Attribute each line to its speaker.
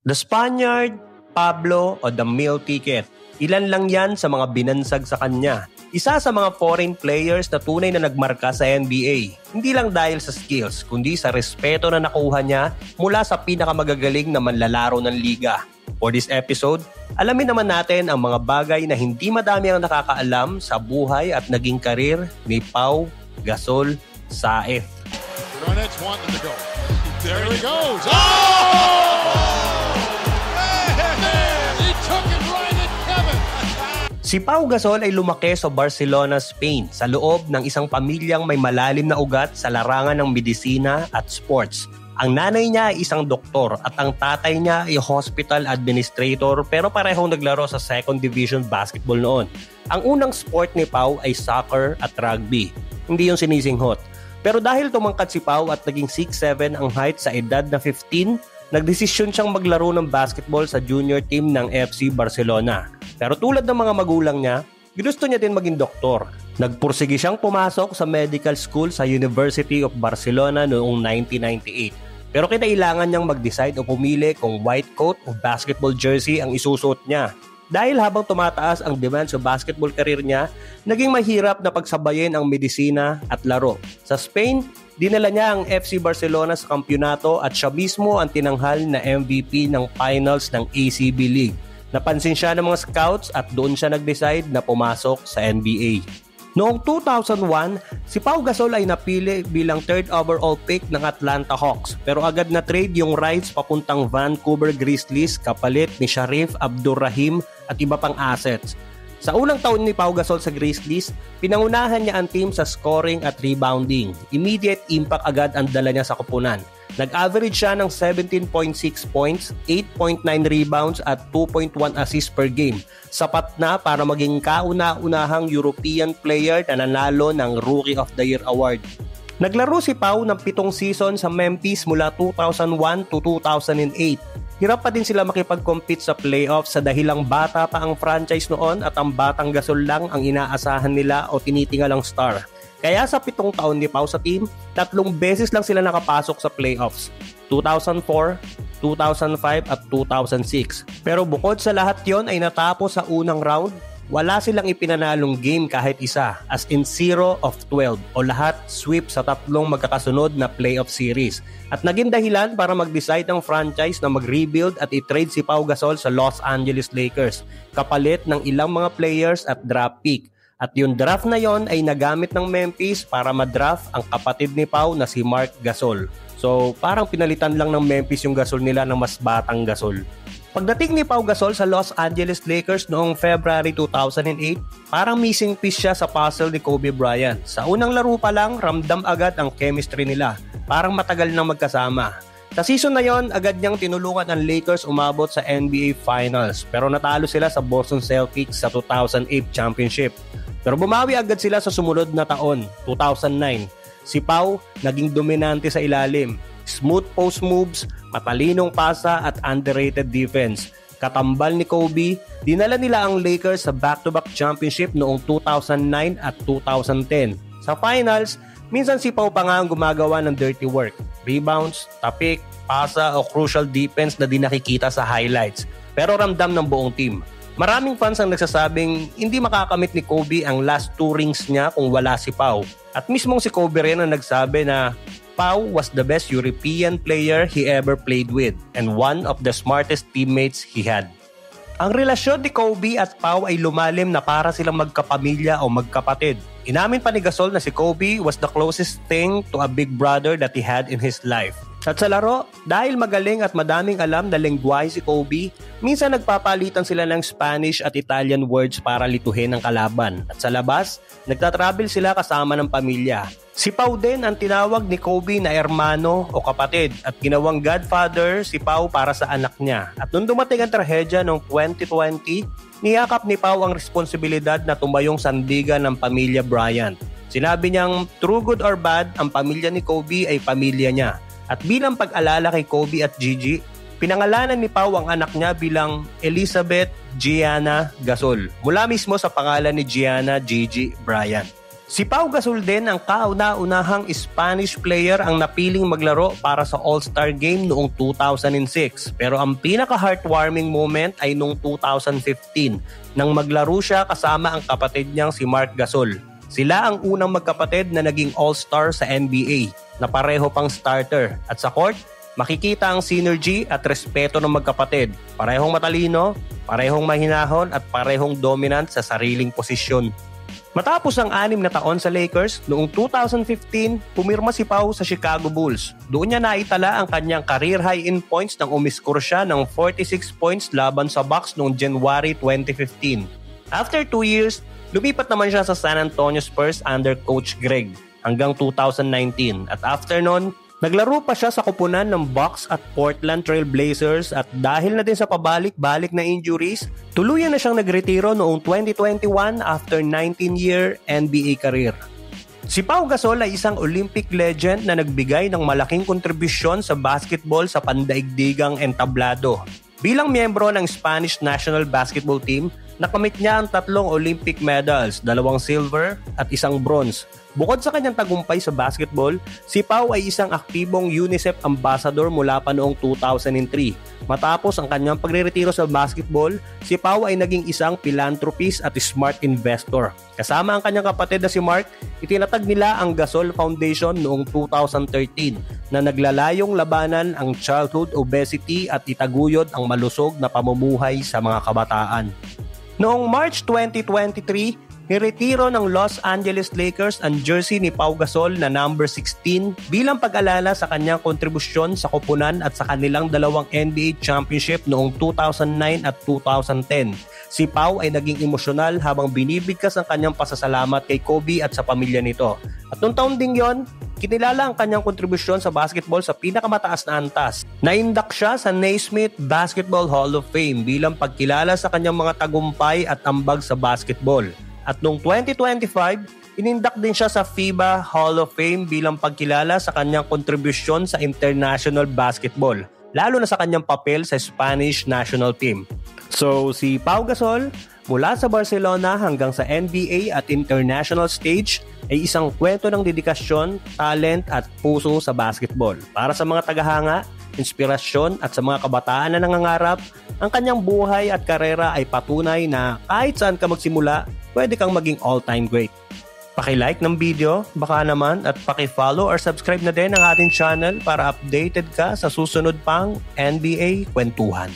Speaker 1: The Spaniard, Pablo o The Meal Ticket. Ilan lang yan sa mga binansag sa kanya. Isa sa mga foreign players na tunay na nagmarka sa NBA. Hindi lang dahil sa skills, kundi sa respeto na nakuha niya mula sa pinakamagagaling na manlalaro ng liga. For this episode, alamin naman natin ang mga bagay na hindi madami ang nakakaalam sa buhay at naging karir ni Pau Gasol Saez.
Speaker 2: There he goes. Oh! He took it right at Kevin.
Speaker 1: Si Pau Gasol ay lumaki sa Barcelona, Spain sa loob ng isang pamilyang may malalim na ugat sa larangan ng medisina at sports. Ang nanay niya ay isang doktor at ang tatay niya ay hospital administrator pero parehong naglaro sa second division basketball noon. Ang unang sport ni Pau ay soccer at rugby. Hindi yung sinisinghot. Pero dahil tumangkad si Pau at naging 6'7" ang height sa edad na 15, nagdesisyon siyang maglaro ng basketball sa junior team ng FC Barcelona. Pero tulad ng mga magulang niya, ginusto niya din maging doktor. Nagpursige siyang pumasok sa medical school sa University of Barcelona noong 1998. Pero kinailangan niyang mag-decide o pumili kung white coat o basketball jersey ang isusuot niya. Dahil habang tumataas ang demand sa basketball career niya, naging mahirap na pagsabayin ang medisina at laro. Sa Spain, dinala niya ang FC Barcelona sa kampyonato at siya mismo ang tinanghal na MVP ng finals ng ACB League. Napansin siya ng mga scouts at doon siya nag-decide na pumasok sa NBA. Noong 2001, si Pau Gasol ay napili bilang third overall pick ng Atlanta Hawks pero agad na trade yung rights papuntang Vancouver Grizzlies kapalit ni Sharif Abdurrahim at iba pang assets. Sa unang taon ni Pau Gasol sa Grizzlies, pinangunahan niya ang team sa scoring at rebounding. Immediate impact agad ang dala niya sa koponan. Nag-average siya ng 17.6 points, 8.9 rebounds at 2.1 assists per game. Sapat na para maging kauna-unahang European player na nanalo ng Rookie of the Year award. Naglaro si Pau ng 7 season sa Memphis mula 2001 to 2008. Hirap pa din sila makipag-compete sa playoffs sa dahilang bata pa ang franchise noon at ang batang Gasol lang ang inaasahan nila o tinitingalang star. Kaya sa 7 taon ni Pau sa team, 3 beses lang sila nakapasok sa playoffs. 2004, 2005 at 2006. Pero bukod sa lahat yon ay natapos sa unang round, wala silang ipinanalong game kahit isa, as in 0 of 12 o lahat sweep sa 3 magkakasunod na playoff series. At naging dahilan para mag-decide ang franchise na mag-rebuild at i-trade si Pau Gasol sa Los Angeles Lakers, kapalit ng ilang mga players at draft pick. At yung draft na yon ay nagamit ng Memphis para ma-draft ang kapatid ni Pau na si Marc Gasol. So parang pinalitan lang ng Memphis yung Gasol nila ng mas batang Gasol. Pagdating ni Pau Gasol sa Los Angeles Lakers noong February 2008, parang missing piece siya sa puzzle ni Kobe Bryant. Sa unang laro pa lang, ramdam agad ang chemistry nila. Parang matagal nang magkasama. Sa season na yon, agad niyang tinulungan ang Lakers umabot sa NBA Finals. Pero natalo sila sa Boston Celtics sa 2008 championship. Pero bumawi agad sila sa sumunod na taon, 2009. Si Pau naging dominante sa ilalim. Smooth post moves, matalinong pasa at underrated defense. Katambal ni Kobe, dinala nila ang Lakers sa back-to-back championship noong 2009 at 2010. Sa finals, minsan si Pau pa nga ang gumagawa ng dirty work. Rebounds, tapik, pasa o crucial defense na di nakikita sa highlights. Pero ramdam ng buong team. Maraming fans ang nagsasabing hindi makakamit ni Kobe ang last 2 rings niya kung wala si Pau. At mismong si Kobe rin ang nagsabi na Pau was the best European player he ever played with and one of the smartest teammates he had. Ang relasyon ni Kobe at Pau ay lumalim na para silang magkapamilya o magkapatid. Inamin pa ni Gasol na si Kobe was the closest thing to a big brother that he had in his life. At sa laro, dahil magaling at madaming alam na lengguwahe si Kobe, minsan nagpapalitan sila ng Spanish at Italian words para lituhin ang kalaban. At sa labas, nagtatravel sila kasama ng pamilya. Si Pau din ang tinawag ni Kobe na hermano o kapatid at ginawang godfather si Pau para sa anak niya. At nung dumating ang trahedya noong 2020, niyakap ni Pau ang responsibilidad na tumayong sandigan ng pamilya Bryant. Sinabi niyang true good or bad, ang pamilya ni Kobe ay pamilya niya. At bilang pag-alala kay Kobe at Gigi, pinangalanan ni Pau ang anak niya bilang Elizabeth Gianna Gasol. Mula mismo sa pangalan ni Gianna Gigi Bryant. Si Pau Gasol din ang kauna-unahang Spanish player ang napiling maglaro para sa All-Star Game noong 2006. Pero ang pinaka-heartwarming moment ay noong 2015 nang maglaro siya kasama ang kapatid niyang si Marc Gasol. Sila ang unang magkapatid na naging All-Star sa NBA na pareho pang starter. At sa court, makikita ang synergy at respeto ng magkapatid. Parehong matalino, parehong mahinahon at parehong dominant sa sariling posisyon. Matapos ang 6 na taon sa Lakers, noong 2015, pumirma si Pau sa Chicago Bulls. Doon niya naitala ang kanyang career high in points nang umiskor siya ng 46 points laban sa Bucks noong January 2015. After 2 years, lumipat naman siya sa San Antonio Spurs under Coach Greg hanggang 2019. At after nun, naglaro pa siya sa koponan ng Bucks at Portland Trail Blazers at dahil na din sa pabalik-balik na injuries, tuluyan na siyang nagretiro noong 2021 after 19-year NBA career. Si Pau Gasol ay isang Olympic legend na nagbigay ng malaking kontribusyon sa basketball sa pandaigdigang entablado. Bilang miyembro ng Spanish national basketball team, nakamit niya ang 3 Olympic medals, 2 silver at 1 bronze. Bukod sa kanyang tagumpay sa basketball, si Pau ay isang aktibong UNICEF ambassador mula pa noong 2003. Matapos ang kanyang pagreretiro sa basketball, si Pau ay naging isang philanthropist at smart investor. Kasama ang kanyang kapatid na si Mark, itinatag nila ang Gasol Foundation noong 2013 na naglalayong labanan ang childhood obesity at itaguyod ang malusog na pamumuhay sa mga kabataan. Noong March 2023, niretiro ng Los Angeles Lakers ang jersey ni Pau Gasol na number 16 bilang pag-alala sa kanyang kontribusyon sa koponan at sa kanilang 2 NBA championship noong 2009 at 2010. Si Pau ay naging emosyonal habang binibigkas ang kanyang pasasalamat kay Kobe at sa pamilya nito. At noong taon ding yon, kinilala ang kanyang kontribusyon sa basketball sa pinakamataas na antas. Naindak siya sa Naismith Basketball Hall of Fame bilang pagkilala sa kanyang mga tagumpay at ambag sa basketball. At noong 2025, inindak din siya sa FIBA Hall of Fame bilang pagkilala sa kanyang kontribusyon sa international basketball, lalo na sa kanyang papel sa Spanish national team. So si Pau Gasol, mula sa Barcelona hanggang sa NBA at international stage, ay isang kwento ng dedikasyon, talent at puso sa basketball. Para sa mga tagahanga, inspirasyon at sa mga kabataan na nangangarap, ang kanyang buhay at karera ay patunay na kahit saan ka magsimula, pwede kang maging all-time great. Paki-like ng video, baka naman, at paki-follow or subscribe na din ang ating channel para updated ka sa susunod pang NBA Kwentuhan.